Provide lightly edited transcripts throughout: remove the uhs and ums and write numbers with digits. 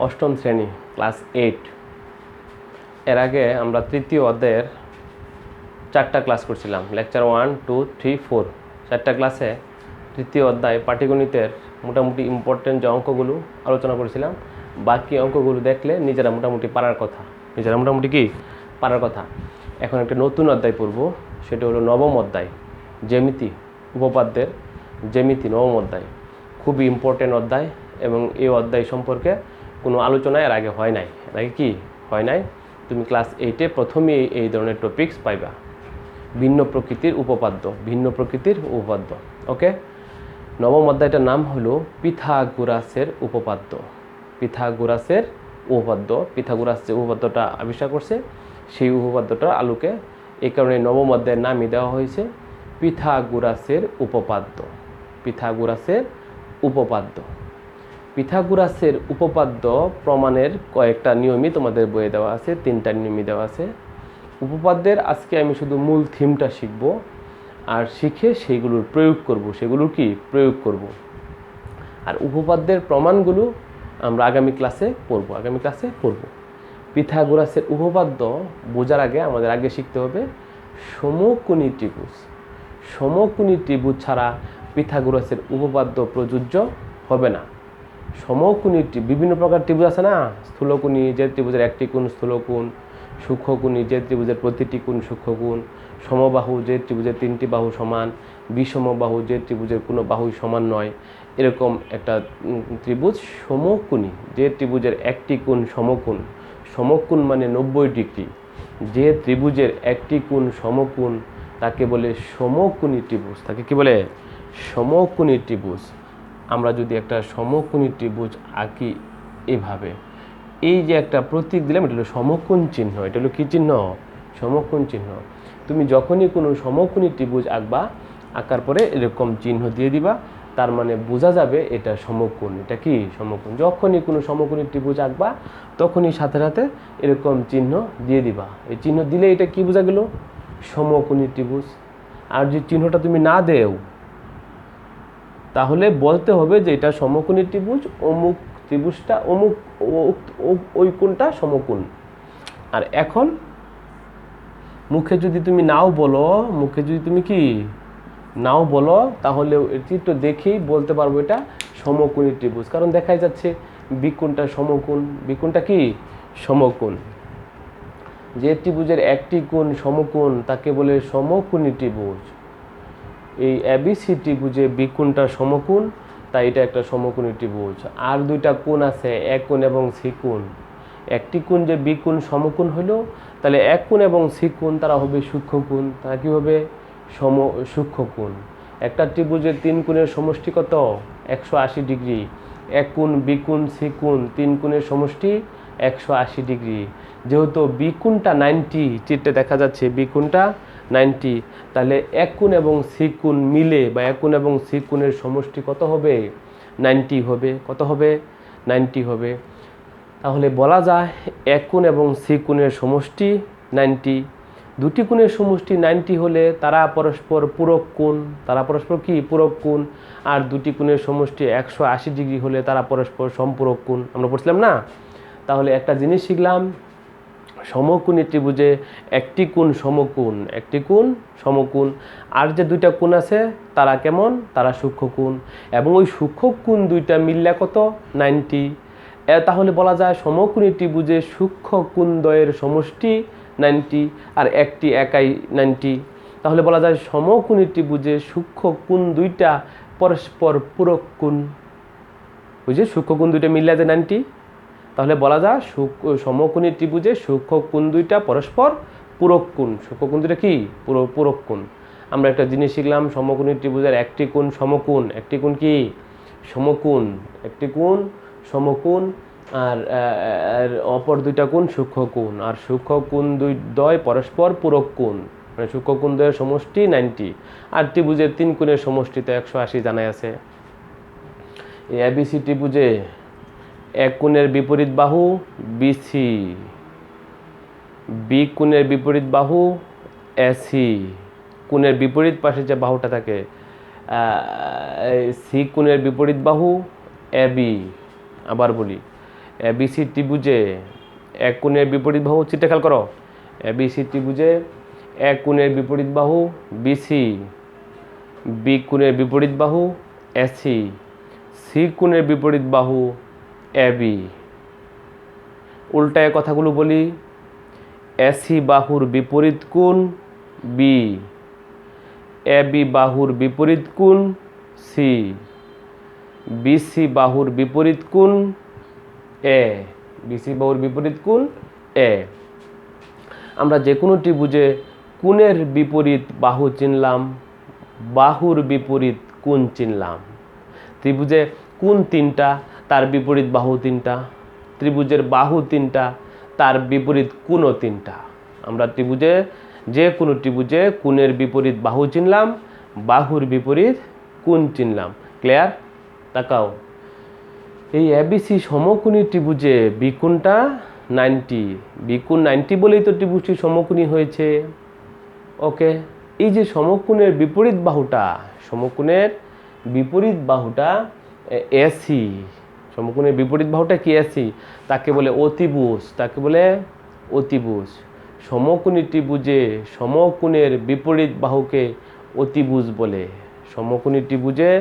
অষ্টম শ্রেণী ক্লাস 8। এর আগে আমরা তৃতীয় অধ্যায়ের 4টা ক্লাস করছিলাম, লেকচার 1, 2, 3, 4। 4টা ক্লাসে তৃতীয় অধ্যায় পাটিগণিতের মোটামুটি ইম্পর্টেন্ট যে অঙ্কগুলো আলোচনা করেছিলাম, বাকি অঙ্কগুলো দেখলে নিজেরা মোটামুটি পারার কথা, পারার কথা। এখন একটা নতুন অধ্যায় পড়ব, সেটা হলো নবম অধ্যায়, জ্যামিতি, উপপাদ্যের জ্যামিতি, নবম অধ্যায়। খুবই ইম্পর্টেন্ট অধ্যায় এবং এই অধ্যায় সম্পর্কে কোনো আলোচনা এর আগে হয় নাই। তুমি ক্লাস 8-এ প্রথমেই এই ধরনের টপিকস পাইবা, ভিন্ন প্রকৃতির উপপাদ্য। ওকে, নবম অধ্যায়টার নাম হলো পিথাগোরাসের উপপাদ্য। পিথাগোরাস যে উপপাদ্যটা আবিষ্কার করছে, সেই উপপাদ্যটার আলোকে এই কারণে নবম অধ্যায়ের নামই দেওয়া হয়েছে পিথাগোরাসের উপপাদ্য প্রমাণের কয়েকটা নিয়মই তোমাদের বইয়ে দেওয়া আছে, 3টা নিয়মই দেওয়া আছে। উপপাদ্যের আজকে আমি শুধু মূল থিমটা শিখব, আর শিখে সেইগুলোর প্রয়োগ করব। আর উপপাদ্যের প্রমাণগুলো আমরা আগামী ক্লাসে পড়ব। পিথাগোরাসের উপপাদ্য বোঝার আগে আমাদের শিখতে হবে সমকোণী ত্রিভুজ ছাড়া পিথাগোরাসের উপপাদ্য প্রযোজ্য হবে না। সমকোণী বিভিন্ন প্রকার ত্রিভুজ আছে না, স্থূলকোণী যে ত্রিভুজের একটি কোণ স্থূলকোণ, সূক্ষ্মকোণী যে ত্রিভুজের প্রতিটি কোণ সূক্ষ্মকোণ, সমবাহু যে ত্রিভুজের 3টি বাহু সমান, বিষমবাহু যে ত্রিভুজের কোনো বাহুই সমান নয়, এরকম একটা ত্রিভুজ সমকোণী, যে ত্রিভুজের একটি কোণ সমকোণ মানে 90 ডিগ্রি। যে ত্রিভুজের একটি কোণ সমকোণ তাকে বলে সমকোণী ত্রিভুজ। সমকোণী ত্রিভুজ। আমরা যদি একটা সমকোণী ত্রিভুজ আঁকি এভাবে, এই যে একটা প্রতীক দিলাম, এটা হলো সমকোণ চিহ্ন। এটা হলো কি চিহ্ন? সমকোণ চিহ্ন। তুমি যখনই কোনো সমকোণী ত্রিভুজ আঁকার পরে এরকম চিহ্ন দিয়ে দিবা, তার মানে বোঝা যাবে এটা সমকোণ। এটা কি সমকোণ? যখনই কোনো সমকোণী ত্রিভুজ আঁকবা তখনই সাথে সাথে এরকম চিহ্ন দিয়ে দিবা। এই চিহ্ন দিলে এটা কি বোঝা গেল? সমকোণী ত্রিভুজ। আর যে চিহ্নটা তুমি না দেও, তাহলে বলতে হবে যে এটা সমকোণী ত্রিভুজ, অমুক ত্রিভুজটা অমুক, ওই কোণটা সমকোণ। আর এখন মুখে যদি তুমি নাও বলো, তাহলে চিত্র দেখেই বলতে পারবো এটা সমকোণী ত্রিভুজ, কারণ দেখাই যাচ্ছে বিকোণটা সমকোণ। বিকোণটা কি? সমকোণ। যে ত্রিভুজের একটি কোণ সমকোণ তাকে বলে সমকোণী ত্রিভুজ। এই এবিসি ত্রিভুজে বিকোণটা সমকোণ, তাই এটা একটা সমকোণী ত্রিভুজ। আর 2টা কোণ আছে, এক কোণ এবং সি কোণ। একটি কোণ যে বিকোণ সমকোণ হলো, তাহলে এক কোণ এবং সি কোণ তারা হবে সূক্ষ্মকোণ। তারা কি হবে? সূক্ষ্মকোণ। একটা ত্রিভুজের 3 কোণের সমষ্টি কত? 180 ডিগ্রি। এক কোণ বিকোণ সি কোণ 3 কোণের সমষ্টি 180 ডিগ্রি। যেহেতু বিকোণটা 90, চিত্রে দেখা যাচ্ছে বিকোণটা 90, তাহলে এক কোণ এবং সি কোণ মিলে বা এক কোণ এবং সি কোণের সমষ্টি কত হবে? 90 হবে। কত হবে? 90 হবে। তাহলে বলা যায় এক কোণ এবং সি কোণের সমষ্টি 90। দুটি কোণের সমষ্টি 90 হলে তারা পরস্পর পূরক কোণ। পূরক কোণ। আর দুটি কোণের সমষ্টি 180 ডিগ্রি হলে তারা পরস্পর সম্পূরক কোণ। আমরা পড়ছিলাম না? তাহলে একটা জিনিস শিখলাম, সমকোণী ত্রিভুজে একটি কোণ সমকোণ, আর যে 2টা কোণ আছে তারা কেমন? তারা সূক্ষ্মকোণ। এবং ওই সূক্ষ্মকোণ 2টা মিললে কত? 90। তাহলে বলা যায় সমকোণী ত্রিভুজে সূক্ষ্মকোণদ্বয়ের সমষ্টি 90, আর একটি একাই 90। তাহলে বলা যায় সমকোণী ত্রিভুজে সূক্ষ্মকোণ 2টা পরস্পর পূরক কোণ। বুঝে? সূক্ষ্মকোণ 2টা মিললে যে 90, তাহলে বলা যায় সমকোণী ত্রিভুজে সূক্ষ্মকোণ 2টা পরস্পর পূরক কোণ। সূক্ষ্মকোণ 2টা কি? পূরক কোণ। আমরা একটা জিনিস শিখলাম, সমকোণী ত্রিভুজের একটি কোণ সমকোণ। একটি কোণ কি? সমকোণ। একটি কোণ সমকোণ, আর অপর 2টা কোণ সূক্ষ্মকোণ। আর সূক্ষ্মকোণ দ্বয় পরস্পর পূরক কোণ, মানে সূক্ষ্মকোণ দ্বয়ের সমষ্টি 90। আর ত্রিভুজের 3 কোণের সমষ্টি তো 180 জানাই আছে। এই এবিসি ত্রিভুজে এক কোণের বিপরীত বাহু বিসি, বি কোণের বিপরীত বাহু এসি, কোণের বিপরীত পাশে যে বাহুটা থাকে সি কোণের বিপরীত বাহু এবি। আবার বলি, এবিসি ত্রিভুজে এক কোণের বিপরীত বাহু, চিত্রে খেয়াল করো, এবিসি ত্রিভুজে এক কোণের বিপরীত বাহু বিসি, বি কোণের বিপরীত বাহু এসি, সি কোণের বিপরীত বাহু এবি। উল্টায় কথাগুলো বলি, এসি বাহুর বিপরীত কোণ বি, এবি বাহুর বিপরীত কোণ সি, বিসি বাহুর বিপরীত কোণ এ, বিসি বাহুর বিপরীত কোণ এ। আমরা যে কোনো ত্রিভুজে কোণের বিপরীত বাহু চিনলাম, বাহুর বিপরীত কোণ চিনলাম। ত্রিভুজে কোণ তিনটা, তার বিপরীত বাহু তিনটা, ত্রিভুজের বাহু তিনটা, তার বিপরীত কোণও তিনটা। আমরা ত্রিভুজে যে কোনো ত্রিভুজে কোণের বিপরীত বাহু চিনলাম, বাহুর বিপরীত কোণ চিনলাম। ক্লিয়ার? তাকাও, এই এবিসি সমকোণী ত্রিভুজে বিকোণটা 90, বিকোণ 90 বলেই তো ত্রিভুজটি সমকোণী হয়েছে। ওকে, এই যে সমকোণের বিপরীত বাহুটা, সমকোণের বিপরীত বাহুটা এসি, সমকোণের বিপরীত বাহুটা কি এসি, তাকে বলে অতিভুজ, তাকে বলে অতিভুজ। সমকোণী ত্রিভুজে সমকোণের বিপরীত বাহুকে অতিভুজ বলে। সমকোণী ত্রিভুজে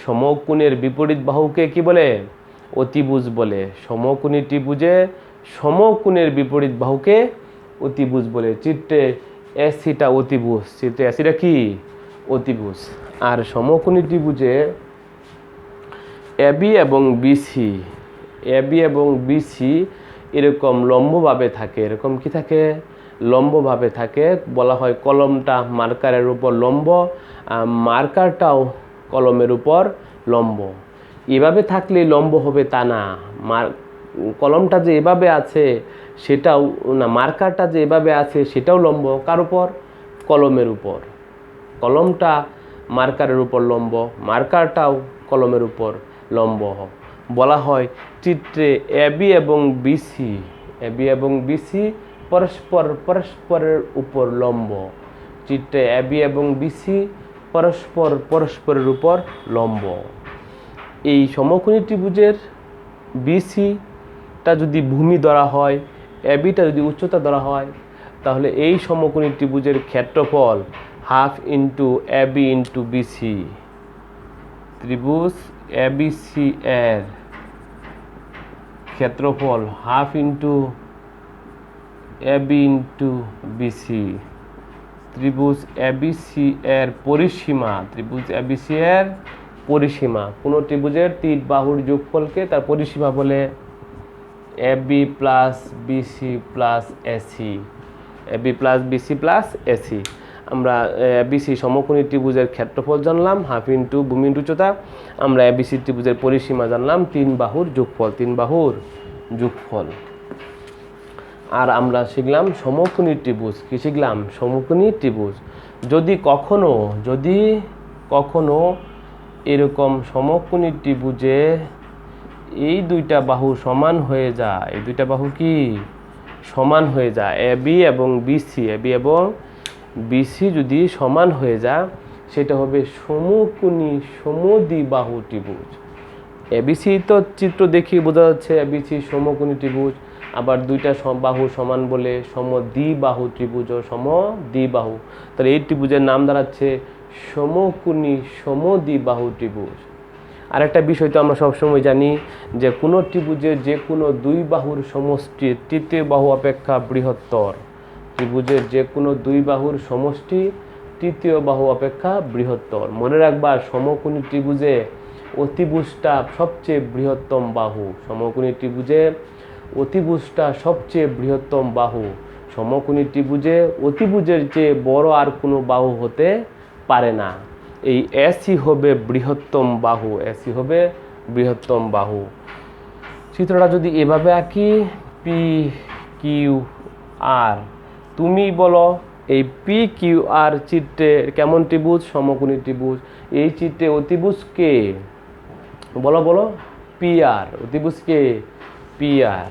সমকোণের বিপরীত বাহুকে কি বলে? অতিভুজ বলে। সমকোণী ত্রিভুজে সমকোণের বিপরীত বাহুকে অতিভুজ বলে। চিত্রে এসিটা অতিভুজ, চিত্রে এসিটা কি? অতিভুজ। আর সমকোণী ত্রিভুজে এবি এবং বিসি, এবি এবং বিসি এরকম লম্বভাবে থাকে। এরকম কি থাকে? লম্বভাবে থাকে। বলা হয় কলমটা মার্কারের উপর লম্ব, মার্কারটাও কলমের উপর লম্ব। এভাবে থাকলে লম্ব হবে তা না। কলমটা যে এভাবে আছে সেটাও না, মার্কারটা যে এভাবে আছে সেটাও লম্ব। কার উপর? কলমের উপর। কলমটা মার্কারের উপর লম্ব, মার্কারটাও কলমের উপর লম্ব। বলা হয় চিত্রে এবি এবং বিসি, এবি এবং বিসি পরস্পরের উপর লম্ব। চিত্রে এবি এবং বিসি পরস্পরের উপর লম্ব। এই সমকোণী ত্রিভুজের বিসিটা যদি ভূমি ধরা হয়, এবিটা যদি উচ্চতা ধরা হয়, তাহলে এই সমকোণী ত্রিভুজের ক্ষেত্রফল half into AB into BC. ত্রিভুজ এবিসি এর ক্ষেত্রফল half into AB into BC. ত্রিভুজ এবিসি এর পরিসীমা, ত্রিভুজ এবিসি এর পরিসীমা, কোনো ত্রিভুজের 3 বাহুর যোগফলকে তার পরিসীমা বলে। AB plus BC plus AC, AB plus BC plus AC. আমরা এবিসি সমকোণী ত্রিভুজের ক্ষেত্রফল জানলাম হাফ ইন্টু ভূমি ইন্টু উচ্চতা। আমরা এবিসি ত্রিভুজের পরিসীমা জানলাম 3 বাহুর যোগফল, 3 বাহুর যোগফল। আর আমরা শিখলাম সমকোণী ত্রিভুজ। কি শিখলাম? সমকোণী ত্রিভুজ। যদি কখনো এরকম সমকোণী ত্রিভুজে এই দুইটা বাহু সমান হয়ে যায়, এই দুইটা বাহু কি সমান হয়ে যায়, এবি এবং বিসি, এবি এবং বিসি যদি সমান হয়ে যায়, সেটা হবে সমকোণী সমদ্বিবাহু ত্রিভুজ। এবিসি তো চিত্র দেখি বোঝা যাচ্ছে এবিসি সমকোণী ত্রিভুজ। আবার দুইটা বাহু সমান বলে সমদ্বিবাহু ত্রিভুজ ও সমদ্বিবাহু। তাহলে এই ত্রিভুজের নাম দাঁড়াচ্ছে সমকোণী সমদ্বিবাহু ত্রিভুজ। আরেকটা বিষয় তো আমরা সবসময় জানি যে কোনো ত্রিভুজের যে কোনো 2 বাহুর সমষ্টি তৃতীয় বাহু অপেক্ষা বৃহত্তর। ত্রিভুজের যে কোনো 2 বাহুর সমষ্টি তৃতীয় বাহু অপেক্ষা বৃহত্তর। মনে রাখবা সমকোণী ত্রিভুজে অতিভুজটা সবচেয়ে বৃহত্তম বাহু। সমকোণী ত্রিভুজে অতিভুজটা সবচেয়ে বৃহত্তম বাহু। সমকোণী ত্রিভুজে অতিভুজের চেয়ে বড় আর কোনো বাহু হতে পারে না। এই এসি হবে বৃহত্তম বাহু, এসি হবে বৃহত্তম বাহু। চিত্রটা যদি এভাবে আঁকি, পি কিউ আর, তুমি বলো এই পি কিউ আর চিত্রে কেমন ত্রিভুজ? সমকোণী ত্রিভুজ। এই চিত্রে অতিভুজ কে? বলো পি আর। অতিভুজ কে? P R.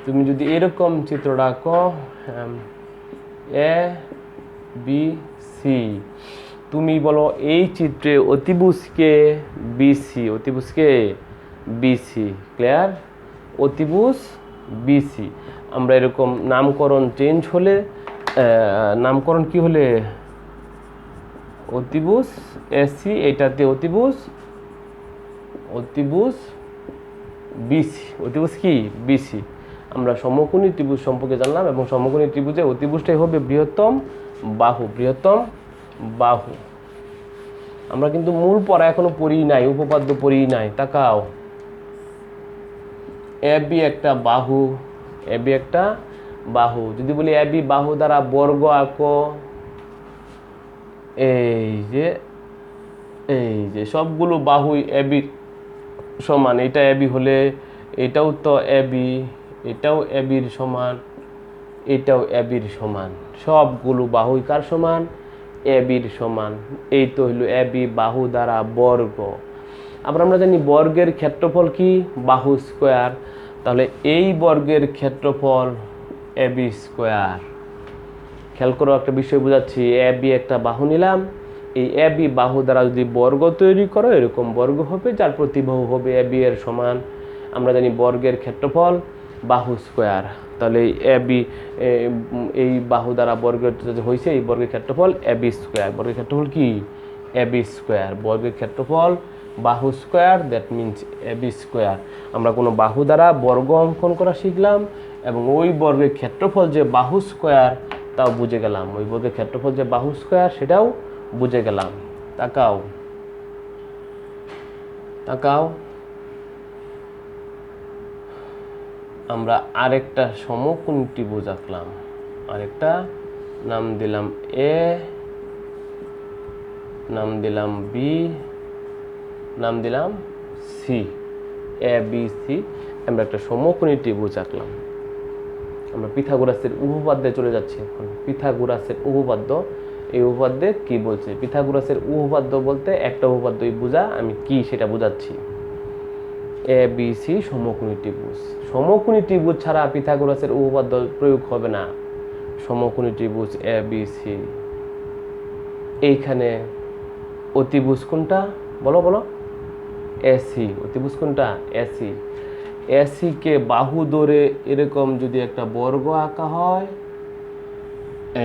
তুমি যদি এরকম চিত্রটা আঁকো এ বি সি, তুমি বলো এই চিত্রে অতিভুজকে বিসি, অতিভুজকে বিসি। ক্লিয়ার? অতিভুজ বিসি। আমরা এরকম নামকরণ চেঞ্জ হলে নামকরণ কি হলে অতিভুজ এসি, এটাতে অতিভুজ বিসি, অতিভুজ কি বিসি। আমরা সমকোণী ত্রিভুজ সম্পর্কে জানলাম এবং সমকোণী ত্রিভুজে অতিভুজটাই হবে বৃহত্তম বাহু, বৃহত্তম বাহু। আমরা কিন্তু মূল পড়া এখনো পড়ি নাই, উপপাদ্য পড়ি নাই। তাকাও, এবি একটা বাহু, এবি একটা বাহু। যদি বলি এবি বাহু দ্বারা বর্গ আঁকো, এই যে সবগুলো বাহুই এবি সমান। এটা এবি হলে এটাও তো এবি, এটাও এবির সমান, এটাও এবির সমান। সবগুলো বাহুই কার সমান? এবির সমান। এই তো হইল এবি বাহু দ্বারা বর্গ। আবার আমরা জানি বর্গের ক্ষেত্রফল কি? বাহু স্কোয়ার। তাহলে এই বর্গের ক্ষেত্রফল এবি স্কোয়ার। খেয়াল করো, একটা বিষয় বোঝাচ্ছি। এবি একটা বাহু নিলাম, এই এবি বাহু দ্বারা যদি বর্গ তৈরি করো, এরকম বর্গ হবে যার প্রতিবাহু হবে এবি এর সমান। আমরা জানি বর্গের ক্ষেত্রফল বাহু স্কোয়ার। তাহলে এবি, এই বাহু দ্বারা বর্গের হয়েছে, এই বর্গের ক্ষেত্রফল এবি স্কোয়ার। বর্গের ক্ষেত্রফল কি? AB square. বর্গের ক্ষেত্রফল বাহু square, that means AB square. আমরা কোনো বাহু দ্বারা বর্গ অঙ্কন করা শিখলাম এবং ওই বর্গের ক্ষেত্রফল যে বাহু স্কোয়ার তাও বুঝে গেলাম। ওই বর্গের ক্ষেত্রফল যে বাহু স্কোয়ার সেটাও বুঝে গেলাম। তাকাও, আমরা আরেকটা সমকোণী ত্রিভুজ আঁকলাম। আরেকটা নাম দিলাম এ, নাম দিলাম বি, নাম দিলাম সি, এ বি সি। আমরা একটা সমকোণী ত্রিভুজ আঁকলাম। আমরা পিথাগোরাসের উপপাদ্যে চলে যাচ্ছি এখন। পিথাগোরাসের উপপাদ্য, এই উপপাদ্যে কি বলছে? পিথাগোরাসের উপপাদ্য বলতে একটা উপপাদ্যই বোঝা, আমি কি সেটা বোঝাচ্ছি। এ বি সি সমকোণী ত্রিভুজ। সমকোণী ত্রিভুজ ছাড়া পিথাগোরাসের উপপাদ্য প্রয়োগ হবে না। সমকোণী ত্রিভুজ এ বি সি। এইখানে অতিভুজ কোনটা? বলো। এসি। অতিভুজ কোনটা? এসি। এসি কে বাহু ধরে এরকম যদি একটা বর্গ আঁকা হয়,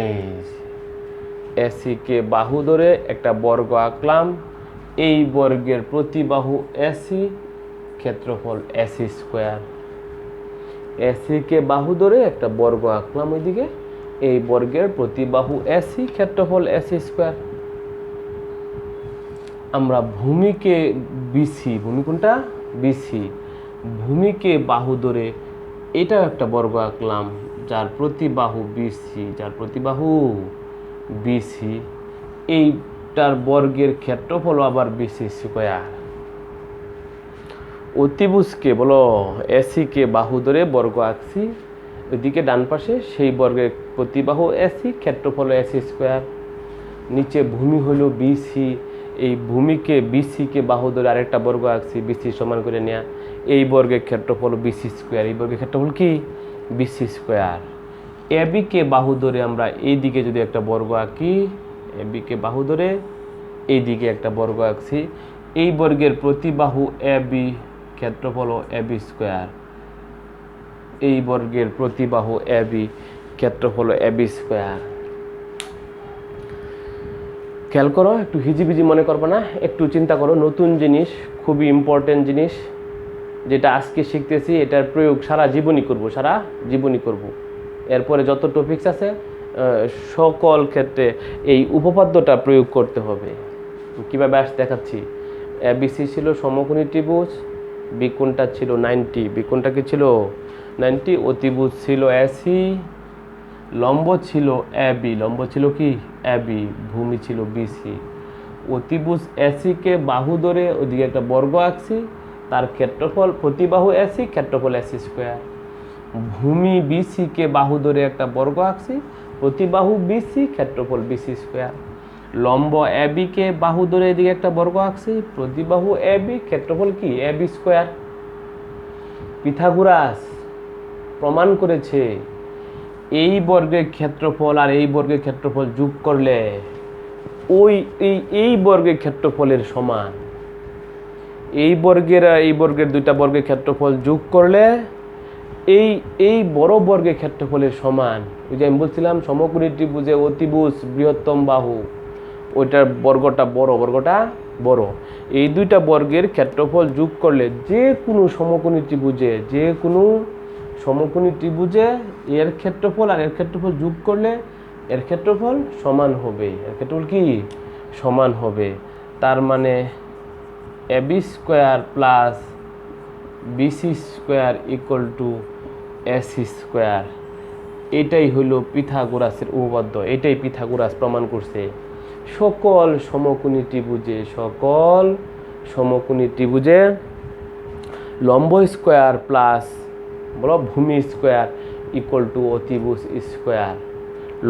এই এসি কে বাহু ধরে একটা বর্গ আঁকলাম। এই বর্গের প্রতিবাহু এসি, ক্ষেত্রফল এসি স্কোয়ার। এসি কে বাহু ধরে একটা বর্গ আঁকলাম ওইদিকে, এই বর্গের প্রতিবাহু এসি, ক্ষেত্রফল এসি স্কোয়ার। আমরা ভূমিকে বিসি, ভূমি কোনটা? বিসি। ভূমিকে বাহু ধরে এটাও একটা বর্গ আঁকলাম যার প্রতিবাহু বিসি, যার প্রতিবাহু বিসি। এইটার বর্গের ক্ষেত্রফল আবার বিসি স্কোয়ার। অতিভুজকে বলো, এসি কে বাহু ধরে বর্গ আঁকছি ওইদিকে ডান পাশে, সেই বর্গের প্রতিবাহু এসি, ক্ষেত্রফল এসি স্কোয়ার। নিচে ভূমি হলো বিসি, এই ভূমিকে বিসিকে বাহু ধরে আরেকটা বর্গ আঁকছি, বিসি সমান করে নেয়া। এই বর্গের ক্ষেত্রফল বিসি স্কোয়ার। এই বর্গের ক্ষেত্রফল কি? BC square. এবিকে বাহু ধরে আমরা এই দিকে যদি একটা বর্গ আঁকি, এবিকে বাহু ধরে এই দিকে একটা বর্গ আঁকছি, এই বর্গের প্রতিবাহু এবি, ক্ষেত্রফল এবি স্কোয়ার। এই বর্গের প্রতিবাহু এবি, ক্ষেত্রফল এবি স্কোয়ার। খেয়াল করো, একটু হিজিবিজি মনে করবে না, একটু চিন্তা করো। নতুন জিনিস, খুবই ইম্পর্টেন্ট জিনিস, যেটা আজকে শিখতেছি এটার প্রয়োগ সারা জীবনই করব। এরপরে যত টপিকস আছে সকল ক্ষেত্রে এই উপপাদ্যটা প্রয়োগ করতে হবে। কীভাবে দেখাচ্ছি। এবিসি ছিল সমকোণী ত্রিভুজ, বিকোণটা ছিল 90, বিকোণটা কি ছিল 90, অতিভুজ ছিল এসি, লম্ব ছিল এবি, লম্ব ছিল কি এবি, ভূমি ছিল বিসি। অতিভুজ এসিকে বাহু ধরে ওইদিকে একটা বর্গ আঁকছি, তার ক্ষেত্রফল প্রতিবাহু এসি, ক্ষেত্রফল এসি স্কোয়ার। ভূমি বিসিকে বাহু ধরে একটা বর্গ আঁকছি, প্রতিবাহু বিসি, ক্ষেত্রফল বিসি স্কোয়ার। লম্ব এবিকে বাহু ধরে এদিকে একটা বর্গ আঁকছি, প্রতিবাহু এবি, ক্ষেত্রফল কি এবি স্কোয়ার। পিথাগোরাস প্রমাণ করেছে এই বর্গের ক্ষেত্রফল আর এই বর্গের ক্ষেত্রফল যোগ করলে এই বর্গের ক্ষেত্রফলের সমান। এই বর্গের দুইটা বর্গের ক্ষেত্রফল যোগ করলে এই এই বড় বর্গের ক্ষেত্রফলের সমান। ওই যে আমি বলছিলাম সমকোণী ত্রিভুজে অতিভুজ বৃহত্তম বাহু, ওইটার বর্গটা বড়। এই দুইটা বর্গের ক্ষেত্রফল যোগ করলে যে কোনো সমকোণী ত্রিভুজে এর ক্ষেত্রফল আর এর ক্ষেত্রফল যোগ করলে এর ক্ষেত্রফল সমান হবে। এর ক্ষেত্রফল কি সমান হবে? তার মানে AB square plus BC square equal two AC square. এটাই হইল পিথাগোরাসের উপপাদ্য। এটাই পিথাগোরাস প্রমাণ করছে। সকল সমকোণী ত্রিভুজে লম্ব স্কোয়ার প্লাস ভূমি স্কোয়ার ইকুয়াল টু অতিভুজ স্কোয়ার।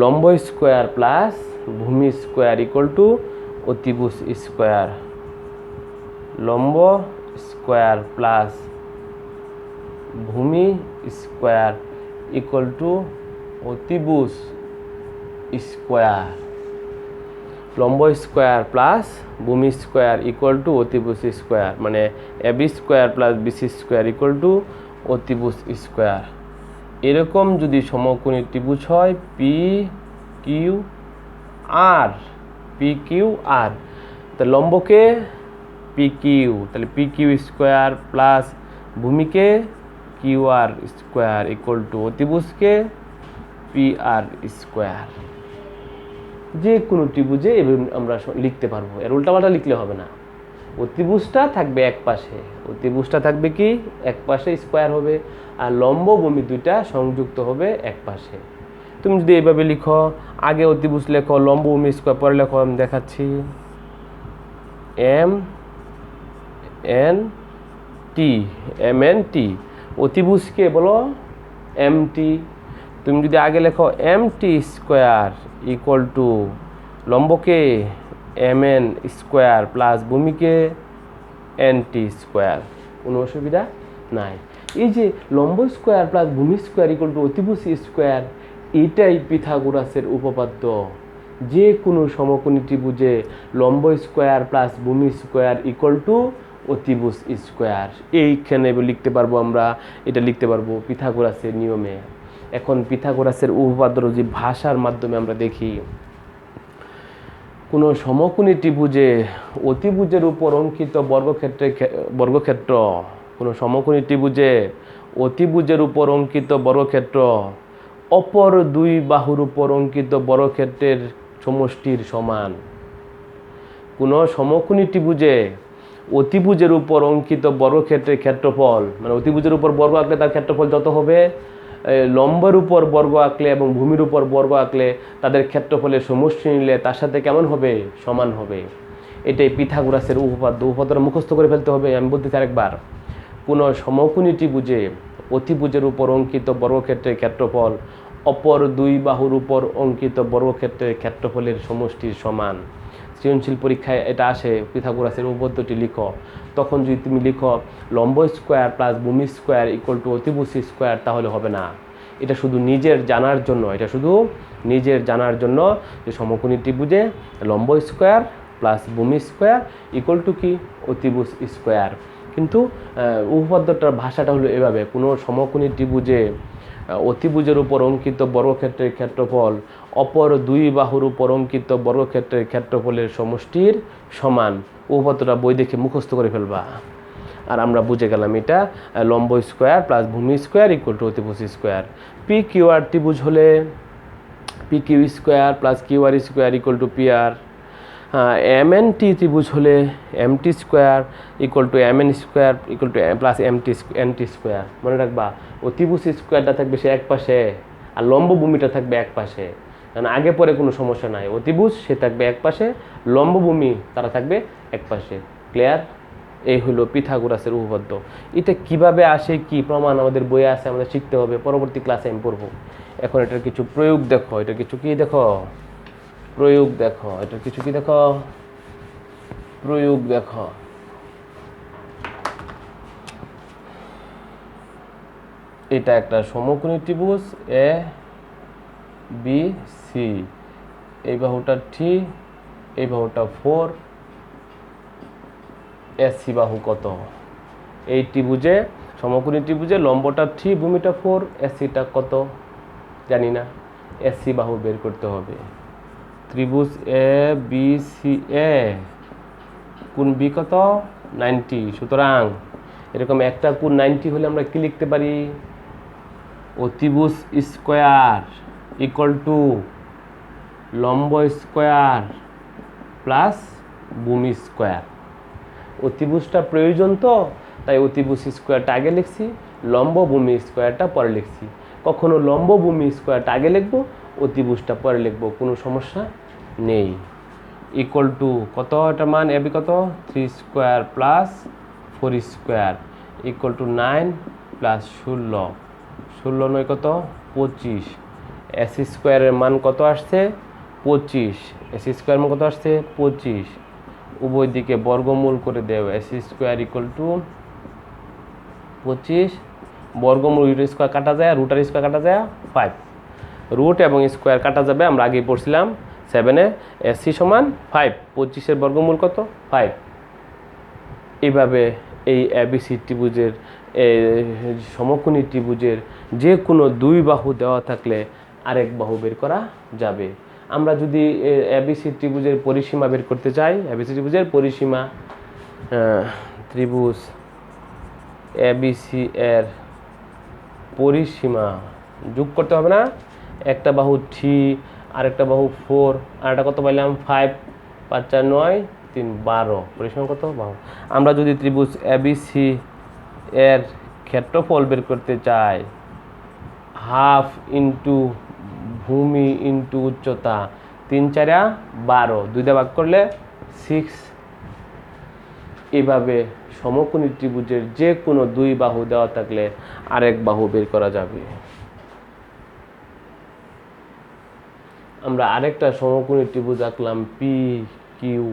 লম্ব স্কোয়ার প্লাস ভূমি স্কোয়ার ইকুয়াল টু অতিভুজ স্কোয়ার। লম্ব স্কোয়ার প্লাস ভূমি স্কোয়ার ইকুয়াল টু অতিভুজ স্কোয়ার। লম্ব স্কোয়ার প্লাস ভূমি স্কোয়ার ইকুয়াল টু অতিভুজ স্কোয়ার, মানে AB square plus BC square equal to অতিভুজ স্কোয়ার। এরকম যদি সমকোণী ত্রিভুজ হয় PQR, তা লম্বকে PQ, তাহলে PQ স্কোয়ার প্লাস ভূমিকে QR স্কোয়ার ইকুয়াল টু অতিভুজকে PR স্কোয়ার। যে কোনো ত্রিভুজে এভাবে আমরা লিখতে পারবো, এর উল্টাপাল্টা লিখলে হবে না। অতিভুজটা থাকবে এক পাশে, এক পাশে স্কোয়ার হবে, আর লম্ব ভূমি দুইটা সংযুক্ত হবে এক পাশে। তুমি যদি এইভাবে লিখো, আগে অতিভুজ লেখো, লম্ব ভূমি স্কোয়ার, পরে লেখো, আমি দেখাচ্ছি, MNT। অতিভুজকে বলো MT। তুমি যদি আগে লেখো MT স্কোয়ার ইকুয়াল টু লম্বকে MN স্কোয়ার প্লাস ভূমিকে NT স্কোয়ার, কোনো অসুবিধা নাই। এই যে লম্ব স্কোয়ার প্লাস ভূমি স্কোয়ার ইকুয়াল টু অতিভুজ স্কোয়ার, এটাই পিথাগোরাসের উপপাদ্য। যে কোনো সমকোণী ত্রিভুজে লম্ব স্কোয়ার প্লাস ভূমি স্কোয়ার ইকুয়াল টু অতিভুজ স্কোয়ার। এইখানে লিখতে পারবো আমরা, এটা লিখতে পারবো পিথাগোরাসের নিয়মে। এখন পিথাগোরাসের উপপাদ্যর যে ভাষার মাধ্যমে আমরা দেখি, কোনো সমকোণী ত্রিভুজে অতিভুজের উপর অঙ্কিত বর্গক্ষেত্র, কোনো সমকোণী ত্রিভুজে অতিভুজের উপর অঙ্কিত বর্গক্ষেত্র অপর দুই বাহুর উপর অঙ্কিত বর্গক্ষেত্রের সমষ্টির সমান। কোনো সমকোণী ত্রিভুজে অতিভুজের উপর অঙ্কিত বর্গক্ষেত্রের ক্ষেত্রফল, মানে অতিভুজের উপর বর্গ আঁকলে তার ক্ষেত্রফল যত হবে, লম্বের উপর বর্গ আঁকলে এবং ভূমির উপর বর্গ আঁকলে তাদের ক্ষেত্রফলের সমষ্টি নিলে তার সাথে কেমন হবে? সমান হবে। এটাই পিথাগোরাসের উপপাদ্য। উপপাদ্যটা মুখস্থ করে ফেলতে হবে। আমি বলতেছি আরেকবার, কোনো সমকোণী ত্রিভুজে অতিভুজের উপর অঙ্কিত বর্গক্ষেত্রের ক্ষেত্রফল অপর দুই বাহুর উপর অঙ্কিত বর্গক্ষেত্রের ক্ষেত্রফলের সমষ্টির সমান। সৃজনশীল পরীক্ষায় এটা আসে, পিথাগোরাসের উপপাদ্যটি লিখো। তখন যদি তুমি লিখো লম্ব স্কোয়ার প্লাস ভূমি স্কোয়ার ইকুয়াল টু অতিভুজ স্কোয়ার, তাহলে হবে না। এটা শুধু নিজের জানার জন্য, যে সমকোণী ত্রিভুজে লম্ব স্কোয়ার প্লাস ভূমি স্কোয়ার ইকুয়াল টু কি? অতিভুজ স্কোয়ার। কিন্তু উপপাদ্যটার ভাষাটা হলো এভাবে, কোনো সমকোণী ত্রিভুজে অতিভুজের উপর অঙ্কিত বর্গক্ষেত্রের ক্ষেত্রফল অপর দুই বাহুর উপর অঙ্কিত বর্গক্ষেত্রের ক্ষেত্রফলের সমষ্টির সমান। উপপাদ্যটা বই দেখে মুখস্থ করে ফেলবা, আর আমরা বুঝে গেলাম এটা লম্ব স্কোয়ার প্লাস ভূমি স্কোয়ার ইকুয়াল টু অতিভুজ স্কোয়ার। PQR ত্রিভুজ হলে PQ square plus QR square equal two PR। MNT ত্রিভুজ হলে MT square equal two MN square equal two plus NT square. মনে রাখবা, অতিভুজ স্কোয়ারটা থাকবে সে এক পাশে, আর লম্ব ভূমিটা থাকবে এক পাশে। কারণ আগে পরে কোনো সমস্যা নাই, অতিভুজ সে থাকবে এক পাশে, লম্ব ভূমি তারা থাকবে এক পাশে। ক্লিয়ার? এই হলো পিথাগোরাসের উপপাদ্য। এটা কিভাবে আসে, কি প্রমাণ আমাদের বইয়ে আছে, আমাদের শিখতে হবে, পরবর্তী ক্লাসে আমি পড়বো। এখন এটার কিছু প্রয়োগ দেখো, এটা কিছু কি দেখো, প্রয়োগ দেখো, এটার কিছু কি দেখো, প্রয়োগ দেখো। এটা একটা সমকোণী ত্রিভুজ ABC, এই বাহুটা 3, এই বাহুটা 4, AC বাহু কত? এই ত্রিভুজে সমকোণী ত্রিভুজে লম্বটা 3, ভূমিটা 4, এসিটা কত জানি না, এসি বাহু বের করতে হবে। ত্রিভুজ এ বি সি এ কোণ বি কত 90, সুতরাং এরকম একটা কোণ 90 হলে আমরা কি লিখতে পারি, অতিভুজ স্কোয়ার ইকুয়াল টু লম্ব স্কোয়ার প্লাস ভূমি স্কোয়ার। অতিভুজটা প্রয়োজন তো, তাই অতিভুজ স্কোয়ারটা আগে লিখছি, লম্ব ভূমি স্কোয়ারটা পরে লিখছি। কখনো লম্ব ভূমি স্কোয়ারটা আগে লিখবো, অতিভুজটা পরে লিখবো, কোনো সমস্যা নেই। ইকুয়াল টু কত, এটার মান এবি কত 3 square plus 4 square equal two 9 plus 16, 16 9 কত 25, এস স্কোয়ারের মান কত আসছে 25, এস স্কোয়ার মান কত আসছে 25, উভয় দিকে বর্গমূল করে দেব। এস স্কোয়ার ইকুয়াল টু 25, বর্গমূল রুট স্কোয়ার কাটা যায়, রুটার স্কোয়ার কাটা যায় 5, রুট এবং স্কোয়ার কাটা যাবে, আমরা আগেই পড়ছিলাম 7-এ, এসি সমান 5, 25-এর বর্গমূল কত 5। এইভাবে এই এবিসি ত্রিভুজের সমকোণী ত্রিভুজের যে কোনো দুই বাহু দেওয়া থাকলে আরেক বাহু বের করা যাবে। আমরা যদি এবিসি ত্রিভুজের পরিসীমা বের করতে চাই, এবিসি ত্রিভুজের পরিসীমা, ত্রিভুজ এবিসি এর পরিসীমা যোগ করতে হবে না, একটা বাহু 3 আর একটা বাহু 4 আর একটা কত পাইলাম 5, 5 4 9 3 12, পরিসীমা কত বাহু। আমরা যদি ত্রিভুজ এবিসি এর ক্ষেত্রফল বের করতে চাই, হাফ ইন্টু ভূমি ইন্টু উচ্চতা, 3 4 12, 2 দিয়ে ভাগ করলে 6। এভাবে সমকোণী ত্রিভুজের যে কোনো দুই বাহু দেওয়া থাকলে আরেক বাহু বের করা যাবে। আমরা আরেকটা সমকোণী ত্রিভুজ আঁকলাম, পি কিউ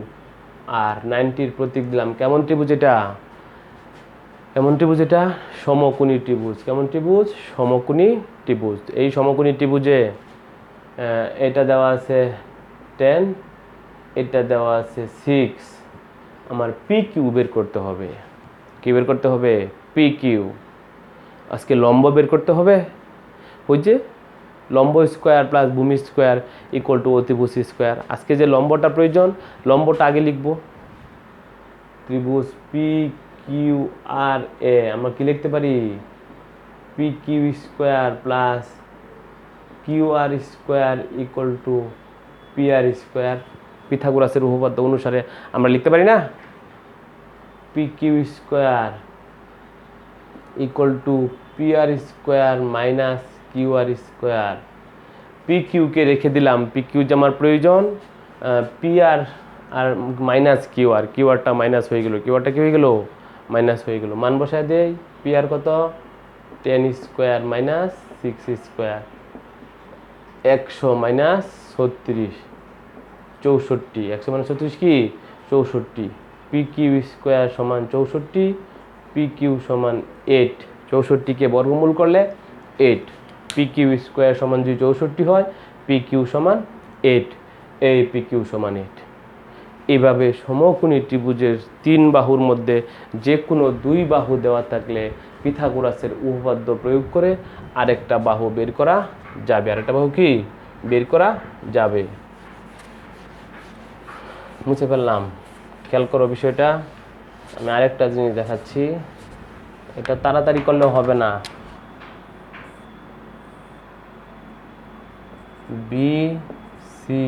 আর 90-র প্রতীক দিলাম। কেমন ত্রিভুজ এটা, কেমন ত্রিভুজ এটা, সমকোণী ত্রিভুজ। কেমন ত্রিভুজ, সমকোণী ত্রিভুজ। এই সমকোণী ত্রিভুজে এটা দেওয়া আছে 10, এটা দেওয়া আছে 6, আমার পি কিউ বের করতে হবে। কি বের করতে হবে, পি কিউ। আজকে লম্ব বের করতে হবে, ওই যে লম্ব স্কোয়ার প্লাস ভূমি স্কোয়ার ইকুয়াল টু অতিভুজ স্কোয়ার। আজকে যে লম্বটা প্রয়োজন, লম্বটা আগে লিখব। ত্রিভুজ পি কিউ আর এ আমরা কি লিখতে পারি, P Q square plus Q R square equal to P R square. পিথাগোরাসের উপপাদ্য অনুসারে আমরা লিখতে পারি না, P Q square equal to P R square minus Q R square. P কিউকে রেখে দিলাম, পি কিউ যে আমার প্রয়োজন, পি আর আর মাইনাস কিউ আর, কিউ আরটা মাইনাস হয়ে গেল, কিউ আরটা কি হয়ে গেল মাইনাস হয়ে গেল। মান বসায় দেই, পি আর কত 10 square minus 6 square, 100 minus 36 64, 100 minus 36 কি 64, পি কিউ স্কোয়ার সমান 64, পি কিউ সমান 8, 64কে বর্গমূল করলে 8, পি কিউ স্কোয়ার সমান যদি 64 হয়, পি কিউ সমান 8, এই পি কিউ সমান 8। এইভাবে সমকোণী ত্রিভুজের 3 বাহুর মধ্যে যে কোনো 2 বাহু দেওয়া থাকলে পিথাগোরাসের উপপাদ্য প্রয়োগ করে আরেকটা বাহু বের করা যাবে। আরেকটা বাহু কি বের করা যাবে। মুছে ফেললাম, খেয়াল করো বিষয়টা। আমি আরেকটা জিনিস দেখাচ্ছি, এটা তাড়াতাড়ি করলেও হবে না। বি সি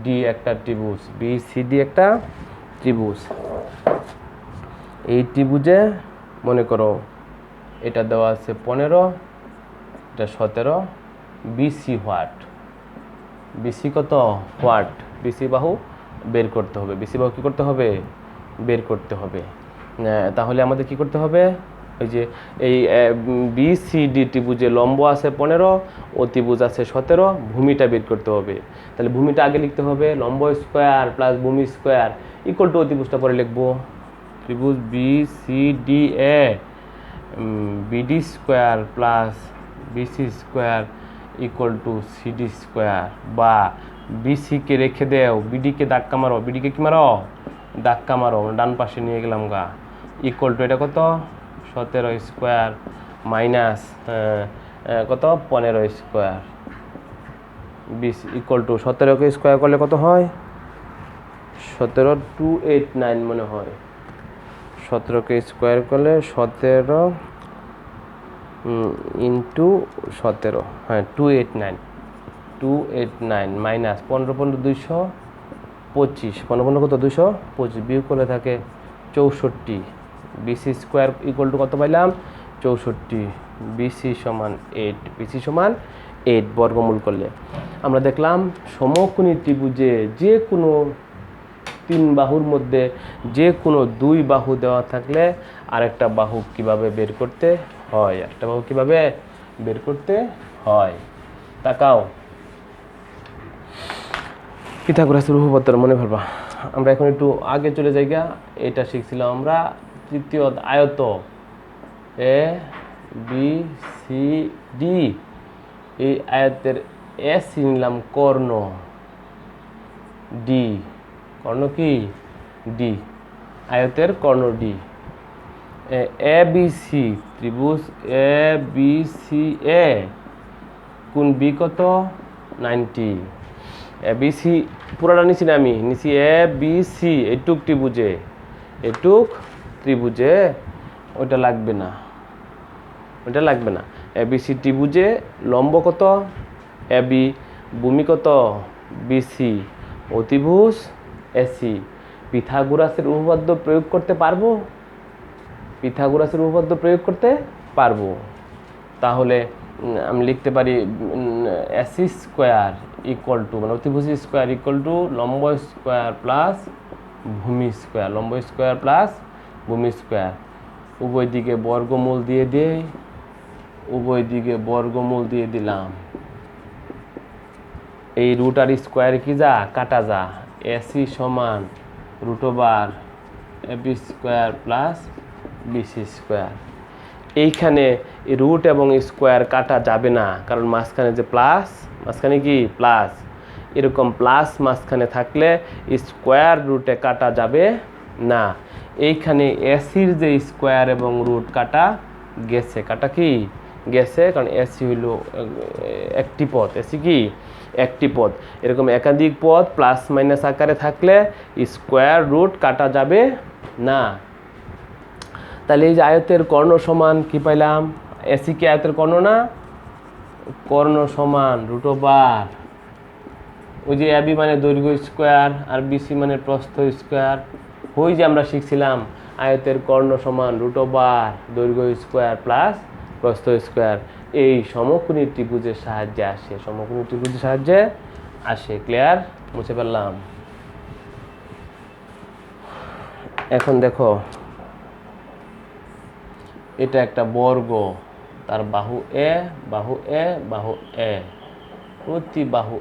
ডি একটা ত্রিভুজ, বি সি ডি একটা ত্রিভুজ। এই ত্রিভুজে মনে করো এটা দেওয়া আছে 15, এটা 17, বিসি হোয়াট, বিসি কত হোয়াট, বিসি বাহু বের করতে হবে। বিসি বাহু কি করতে হবে, বের করতে হবে। তাহলে আমাদের কি করতে হবে, ওই যে এই বিসিডি ত্রিভুজে লম্ব আছে 15, অতিভুজ আছে 17, ভূমিটা বের করতে হবে। তাহলে ভূমিটা আগে লিখতে হবে, লম্ব স্কোয়ার প্লাস ভূমি স্কোয়ার ইকুয়াল টু অতিভুজটা পরে লিখবো। ত্রিভুজ বিসিডি এ BD square plus BC square equal to CD square, বা বিসিকে রেখে দেও, বিডিকে ধাক্কা মারো, বিডিকে কি মারো ধাক্কা মারো, ডান পাশে নিয়ে গেলাম গা, ইকুয়াল টু এটা কত 17 স্কোয়ার মাইনাস কত 15 স্কোয়ার 20 ইকুয়াল টু 17কে স্কোয়ার করলে কত হয় 17289 মনে হয় 17কে স্কোয়ার করলে 17 ইন্টু 17 হ্যাঁ 289 মাইনাস 15 15 225 15 15 কত 225 বিয়োগ করলে থাকে 64 বিসি স্কোয়ার ইকুয়াল টু কত পাইলাম 64 বিসি সমান 8 বিসি সমান 8 বর্গমূল করলে আমরা দেখলাম সমকোণী ত্রিভুজে যে কোনো তিন বাহুর মধ্যে যে কোনো দুই বাহু দেওয়া থাকলে আরেকটা বাহু কিভাবে বের করতে হয় একটা বাহু কিভাবে বের করতে হয় তাকাও পিথাগোরাসের উপপাদ্য মনে করবা আমরা এখন একটু আগে চলে যাই গা এটা শিখছিলাম আমরা তৃতীয় আয়ত এ বি সি ডি এই আয়তের এস নিলাম কর্ণ ডি কর্ণ কি ডি আয়তের কর্ণ ডি এ বি সি ত্রিভুজ এ বি সি এ কোণ বি কত 90 এ বি সি পুরোটা নিছি না আমি নিছি এ বি সি এটুক ত্রিভুজে ওটা লাগবে না এ বি সি ত্রিভুজে লম্ব কত এ বি ভূমি কত বি সি অতিভুজ এসি পিথাগোরাসের উপপাদ্য প্রয়োগ করতে পারবো তাহলে আমি লিখতে পারি এসি স্কোয়ার ইকুয়াল টু মানে অতিভুজ স্কোয়ার ইকুয়াল টু লম্ব স্কোয়ার প্লাস ভূমি স্কোয়ার উভয় দিকে বর্গমূল দিয়ে দিলাম এই রুট আর স্কোয়ার কি যা কাটা যা এসি সমান √/, AB square plus BC square এইখানে রুট এবং স্কোয়ার কাটা যাবে না কারণ মাঝখানে যে মাঝখানে কি প্লাস এরকম প্লাস মাঝখানে থাকলে স্কোয়ার রুটে কাটা যাবে না এইখানে এসির যে স্কোয়ার এবং রুট কাটা গেছে কারণ এসি হইল একটি পদ এসি কি একটি পদ এরকম একাধিক পদ প্লাস মাইনাস আকারে থাকলে স্কোয়ার রুট কাটা যাবে না তাহলে এই যে আয়তের কর্ণ সমান কি পাইলাম এসি কি আয়তের কর্ণ না কর্ণ সমান √/, ওই যে এবি মানে দৈর্ঘ্য স্কোয়ার আর বিসি মানে প্রস্থ স্কোয়ার ওই যে আমরা শিখছিলাম আয়তের কর্ণ সমান √/, দৈর্ঘ্য স্কোয়ার প্লাস প্রস্থ স্কোয়ার এই সমকোণী ত্রিভুজের সাহায্যে আসে ক্লিয়ার মুছে ফেললাম এখন দেখো এটা একটা বর্গ তার বাহু এ প্রতিবাহু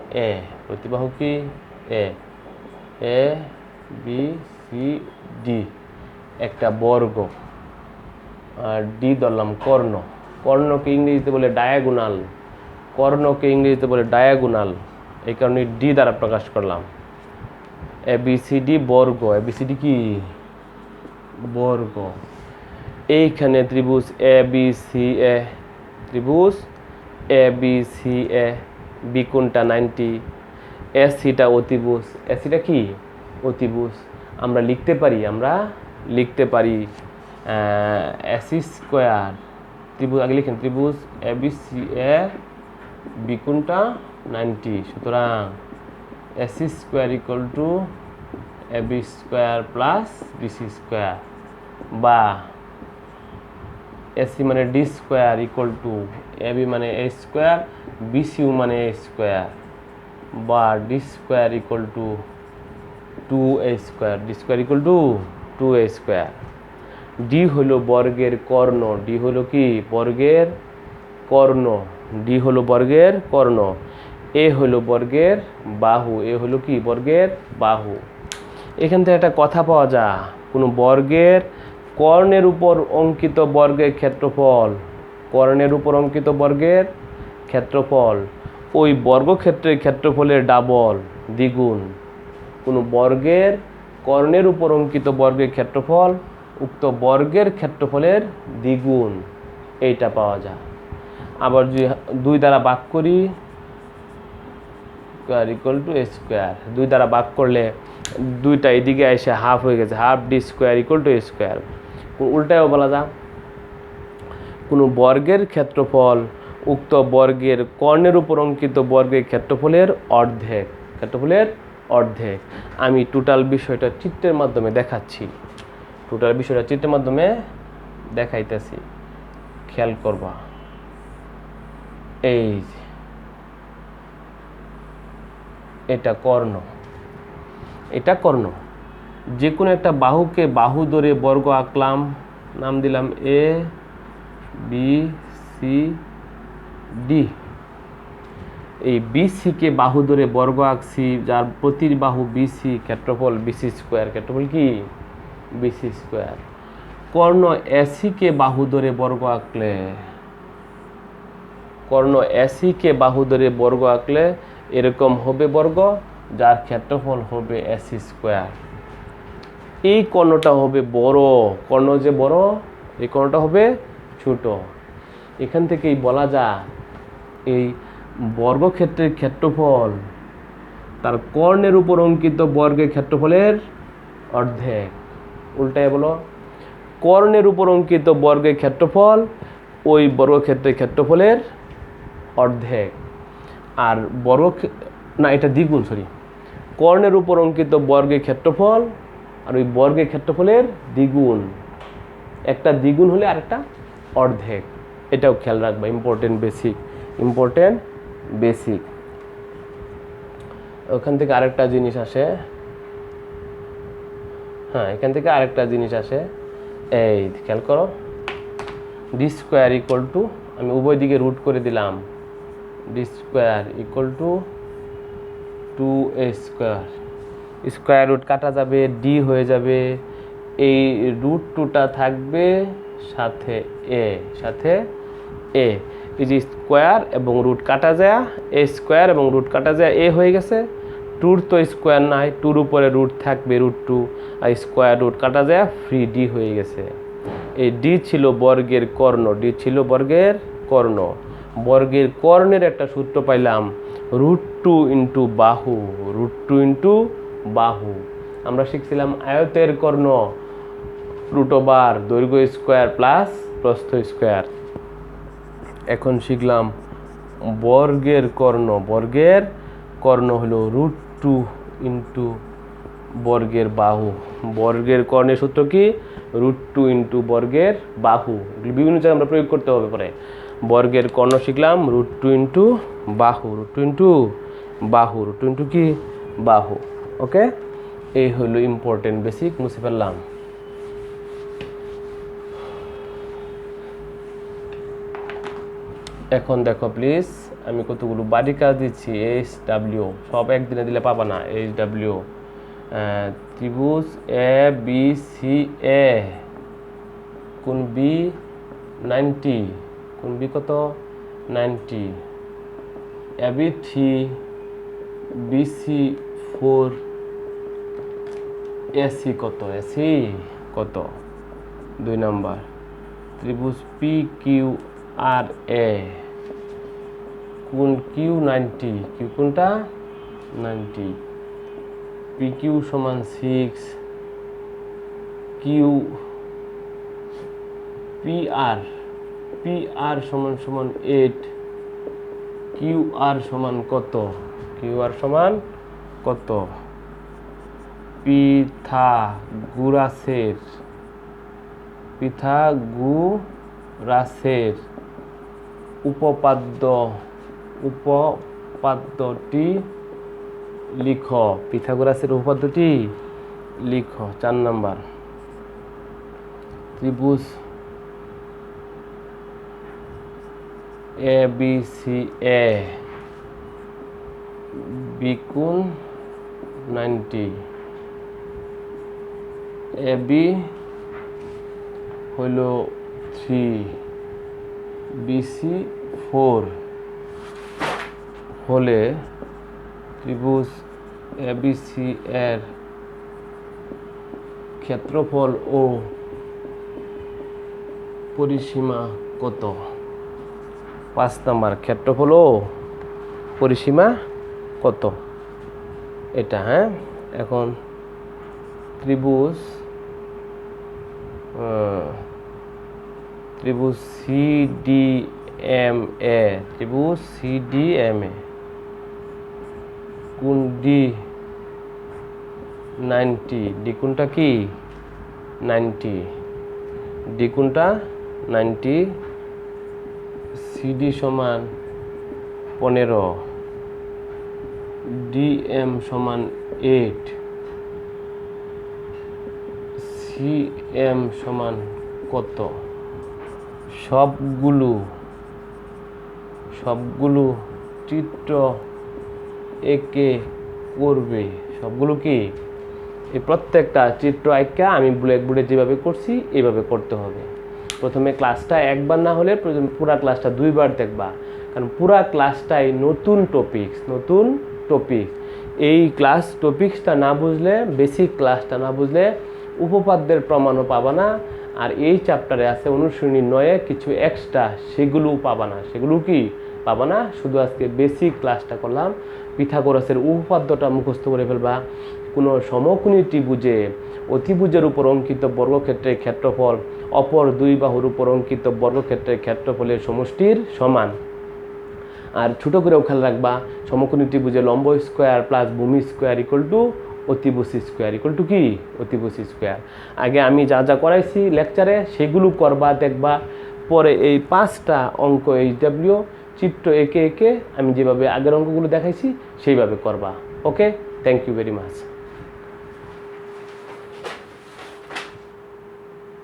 কি এ বি সি ডি একটা বর্গ আর ডি ধরলাম কর্ণকে ইংরেজিতে বলে ডায়াগোনাল এই কারণে ডি দ্বারা প্রকাশ করলাম এবিসিডি বর্গ এবিসিডি কি বর্গ এইখানে ত্রিভুজ A B C A B কোণটা 90 এসিটা অতিভুজ এসিটা কি অতিভুজ আমরা লিখতে পারি এসি স্কোয়ার ত্রিভুজ আগে লিখেন ত্রিভুজ A B C A B কোণটা 90 সুতরাং AC square equal to A B square plus BC square বা এসি মানে D square equal to A B মানে এ স্কোয়ার বিসিউ মানে এ স্কোয়ার বা D square equal to 2a square D square equal to 2a square D হলো বর্গের কর্ণ D হলো কি বর্গের কর্ণ ডি হলো বর্গের কর্ণ এ হলো বর্গের বাহু এ হলো কি বর্গের বাহু এখান থেকে একটা কথা পাওয়া যায় কোনো বর্গের কর্ণের উপর অঙ্কিত বর্গের ক্ষেত্রফল ওই বর্গক্ষেত্রের ক্ষেত্রফলের ডাবল দ্বিগুণ কোনো বর্গের কর্ণের উপর অঙ্কিত বর্গের ক্ষেত্রফল উক্ত বর্গের ক্ষেত্রফলের দ্বিগুণ, এইটা পাওয়া যায়। আবার যদি 2 দ্বারা ভাগ করি, square equal to A square, 2 দ্বারা ভাগ করলে 2টা এদিকে এসে হাফ হয়ে গেছে, half D square equal to A square. উল্টায়ও বলা যায়, কোনো বর্গের ক্ষেত্রফল উক্ত বর্গের কর্ণের উপর অঙ্কিত বর্গের ক্ষেত্রফলের অর্ধেক, ক্ষেত্রফলের অর্ধেক। আমি টোটাল বিষয়টা চিত্রের মাধ্যমে দেখাচ্ছি, টোটাল বিষয়টা চিত্রের মাধ্যমে দেখাইতেছি, খেয়াল করবা। এই এটা কর্ণ, এটা কর্ণ। যে কোনো একটা বাহুকে বাহু ধরে বর্গ আঁকলাম, নাম দিলাম এ বি সি ডি। এই বিসিকে বাহু ধরে বর্গ আঁকছি, যার প্রতির বাহু বিসি, ক্ষেত্রফল বিসি স্কোয়ার, ক্ষেত্রফল কি বিসি স্কোয়ার। কর্ণ এসিকে বাহু ধরে বর্গ আঁকলে, কর্ণ এসিকে বাহু ধরে বর্গ আঁকলে এরকম হবে বর্গ, যার ক্ষেত্রফল হবে এসি স্কোয়ার। এই কর্ণটা হবে বড়, কর্ণ যে বড়, এই কর্ণটা হবে ছোট। এখান থেকেই বলা যায় এই বর্গক্ষেত্রের ক্ষেত্রফল তার কর্ণের উপর অঙ্কিত বর্গের ক্ষেত্রফলের অর্ধেক। উল্টায় বলো, কর্ণের উপর অঙ্কিত বর্গের ক্ষেত্রফল ওই বর্গক্ষেত্রের ক্ষেত্রফলের অর্ধেক। আর না এটা দ্বিগুণ, সরি, কর্ণের উপর অঙ্কিত বর্গের ক্ষেত্রফল আর ওই বর্গের ক্ষেত্রফলের দ্বিগুণ। একটা দ্বিগুণ হলে আরেকটা অর্ধেক, এটাও খেয়াল রাখবা, ইম্পর্টেন্ট বেসিক, ইম্পর্টেন্ট বেসিক। ওখান থেকে আরেকটা জিনিস আসে, হ্যাঁ এখান থেকে আরেকটা জিনিস আসে, এই খেয়াল করো, ডি স্কোয়ার ইকুয়াল টু, আমি উভয় দিকে রুট করে দিলাম, D square equal to 2a square, square root কাটা যাবে, ডি হয়ে যাবে, এই রুট 2টা থাকবে সাথে এ, সাথে এ, এই যে স্কোয়ার এবং রুট কাটা যায়, এ স্কোয়ার এবং রুট কাটা যায়, এ হয়ে গেছে। 2 তো স্কোয়ার নাই, 2-র উপরে রুট থাকবে রুট 2, আর স্কোয়ার রুট কাটা যায়, ফ্রি ডি হয়ে গেছে। এই ডি ছিল বর্গের কর্ণ, ডি ছিল বর্গের কর্ণ। বর্গের কর্ণের একটা সূত্র পাইলাম, √2 ইন্টু বাহু, √2 ইন্টু বাহু। আমরা শিখছিলাম আয়তের কর্ণ √, দৈর্ঘ্য স্কোয়ার প্লাস প্রস্থ স্কোয়ার। এখন শিখলাম বর্গের কর্ণ, বর্গের কর্ণ হলো √2 ইন্টু বর্গের বাহু। বর্গের কর্ণের সূত্র কি, √2 ইন্টু বর্গের বাহু। বিভিন্ন জায়গায় আমরা প্রয়োগ করতে হবে পরে। বর্গের কর্ণ শিখলাম √2 ইন্টু বাহু, √2 ইন্টু বাহু, √2 ইন্টু কি বাহু। ওকে, এই হলো ইম্পর্টেন্ট বেসিক, মুছে ফেললাম। এখন দেখো প্লিজ, আমি কতগুলো বাড়ি কাজ দিচ্ছি। HW সব একদিনে দিলে পাবা না। HW ত্রিভুজ এ বি সি এ, কোণ বি 90, কোণ বি কত 90, এবি 3, বিসি 4, এসি কত, এসি কত 2 নাম্বার। ত্রিভুজ পি কিউ আর এ, কোণ কিউ 90, কিউ কোণটা 90, পি কিউ সমান 6, কিউ পি আর সমান 8, কিউ আর সমান কত, কিউ আর সমান কত, পিথাগোরাসের উপপাদ্যটি লিখো, পিথাগোরাসের উপপাদ্যটি লিখো। 4 নাম্বার। ত্রিভুজ A B C A, বিকোণ 90, A B হলো 3, বিসি 4 হলে ত্রিভুজ এবিসি এর ক্ষেত্রফল ও পরিসীমা কত? 5 নাম্বার ক্ষেত্রফল ও পরিসীমা কত, এটা। হ্যাঁ, এখন ত্রিভুজ CDMA, ত্রিভুজ CDMA কোণ ডি 90, ডি কোণটা কি 90, ডি কোণটা 90, সিডি সমান 15, ডিএম সমান 8, সিএম সমান কত? সবগুলো চিত্র একে করবে। সবগুলো কি, এই প্রত্যেকটা চিত্র আঁকা আমি ব্ল্যাকবোর্ডে যেভাবে করছি এইভাবে করতে হবে। প্রথমে ক্লাসটা একবার না হলে পুরা ক্লাসটা 2 বার দেখবা, কারণ পুরা ক্লাসটাই নতুন টপিক। এই ক্লাস টপিক্সটা না বুঝলে, বেসিক ক্লাসটা না বুঝলে উপপাদ্যের প্রমাণও পাবা না। আর এই চ্যাপ্টারে আছে অনুশীলনী 9 কিছু এক্সট্রা, সেগুলো পাবা না। সেগুলো কি পাবা না, শুধু আজকে বেসিক ক্লাসটা করলাম। পিথাগোরাসের উপপাদ্যটা মুখস্থ করে ফেলবা। কোনো সমকোণী ত্রিভুজে অতিভুজের উপর অঙ্কিত বর্গক্ষেত্রের ক্ষেত্রফল অপর 2 বাহুর উপর অঙ্কিত বর্গক্ষেত্রের ক্ষেত্রফলের সমষ্টির সমান। আর ছোটো করেও খেয়াল রাখবা, সমকোণী ত্রিভুজে লম্ব স্কোয়ার প্লাস ভূমি স্কোয়ার ইকুয়াল টু অতিভুজ স্কোয়ার ইকুয়াল টু কি অতিভুজ স্কোয়ার। আগে আমি যা যা করাইছি লেকচারে সেগুলো করবা, দেখবা। পরে এই 5টা অঙ্ক HW চিত্র একে আমি যেভাবে আগের অঙ্কগুলো দেখাইছি সেইভাবে করবা। ওকে, থ্যাংক ইউ ভেরি মাচ।